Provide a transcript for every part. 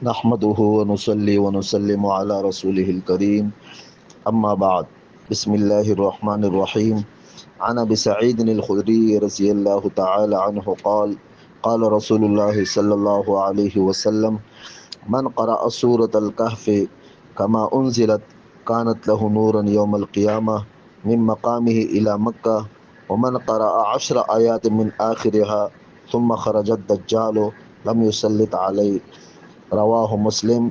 نحمده ونصلي ونسلم على رسوله الكريم أما بعد. بسم الله الرحمن الرحيم. عن أبي سعيد الخدري رضي الله تعالى عنه قال قال رسول الله صلى الله عليه وسلم: من قرأ سورة الكهف كما أنزلت كانت له نورا يوم القيامة من مقامه إلى مكة، ومن قرأ 10 آيات من آخرها ثم خرج الدجال لم يسلط عليه. رواہ مسلم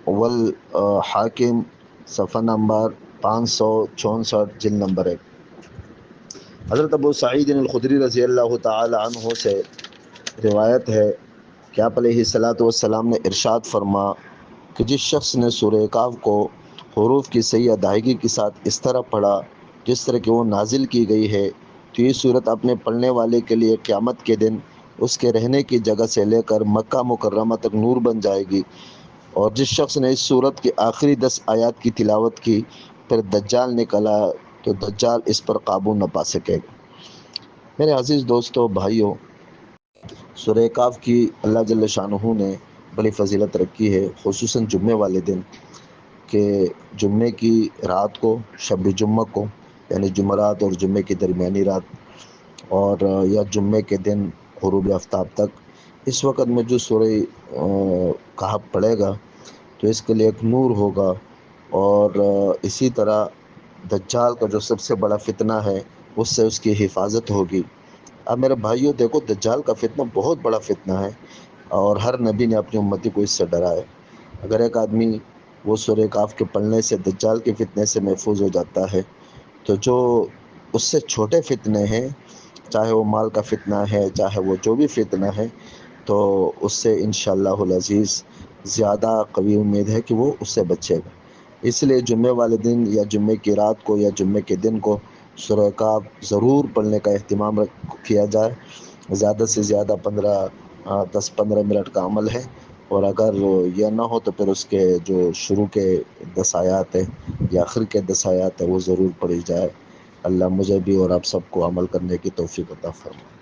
والحاکم، صفحہ نمبر 564، جلد نمبر 1۔ حضرت ابو سعید الخدری رضی اللہ تعالی عنہ سے روایت ہے کہ آپ علیہ الصلاۃ والسلام نے ارشاد فرما کہ جس شخص نے سورہ کہف کو حروف کی صحیح ادائیگی کے ساتھ اس طرح پڑھا جس طرح کہ وہ نازل کی گئی ہے، تو یہ صورت اپنے پڑھنے والے کے لیے قیامت کے دن اس کے رہنے کی جگہ سے لے کر مکہ مکرمہ تک نور بن جائے گی۔ اور جس شخص نے اس صورت کی آخری 10 آیات کی تلاوت کی پھر دجال نکلا تو دجال اس پر قابو نہ پا سکے گا۔ میرے عزیز دوستو، بھائیوں، سورہ کہف کی اللہ جل شانہ نے بڑی فضیلت رکھی ہے، خصوصاً جمعے والے دن، کہ جمعے کی رات کو، شب جمعہ کو، یعنی جمعرات اور جمعے کی درمیانی رات، اور یا جمعے کے دن غروب آفتاب تک، اس وقت میں جو سورہ کہف پڑھے گا تو اس کے لیے ایک نور ہوگا۔ اور اسی طرح دجال کا جو سب سے بڑا فتنہ ہے اس سے اس کی حفاظت ہوگی۔ اب میرے بھائیوں دیکھو، دجال کا فتنہ بہت بڑا فتنہ ہے، اور ہر نبی نے اپنی امتی کو اس سے ڈرایا۔ اگر ایک آدمی وہ سورہ کہف کے پڑھنے سے دجال کے فتنے سے محفوظ ہو جاتا ہے، تو جو اس سے چھوٹے فتنے ہیں، چاہے وہ مال کا فتنہ ہے، چاہے وہ جو بھی فتنہ ہے، تو اس سے انشاءاللہ العزیز زیادہ قوی امید ہے کہ وہ اس سے بچے گا۔ اس لیے جمعے والے دن یا جمعے کی رات کو یا جمعے کے دن کو سورہ کہف ضرور پڑھنے کا اہتمام کیا جائے۔ زیادہ سے زیادہ 10-15 منٹ کا عمل ہے، اور اگر یہ نہ ہو تو پھر اس کے جو شروع کے 10 آیات ہیں یا آخر کے 10 آیات ہیں وہ ضرور پڑھی جائے۔ اللہ مجھے بھی اور آپ سب کو عمل کرنے کی توفیق عطا فرمائے۔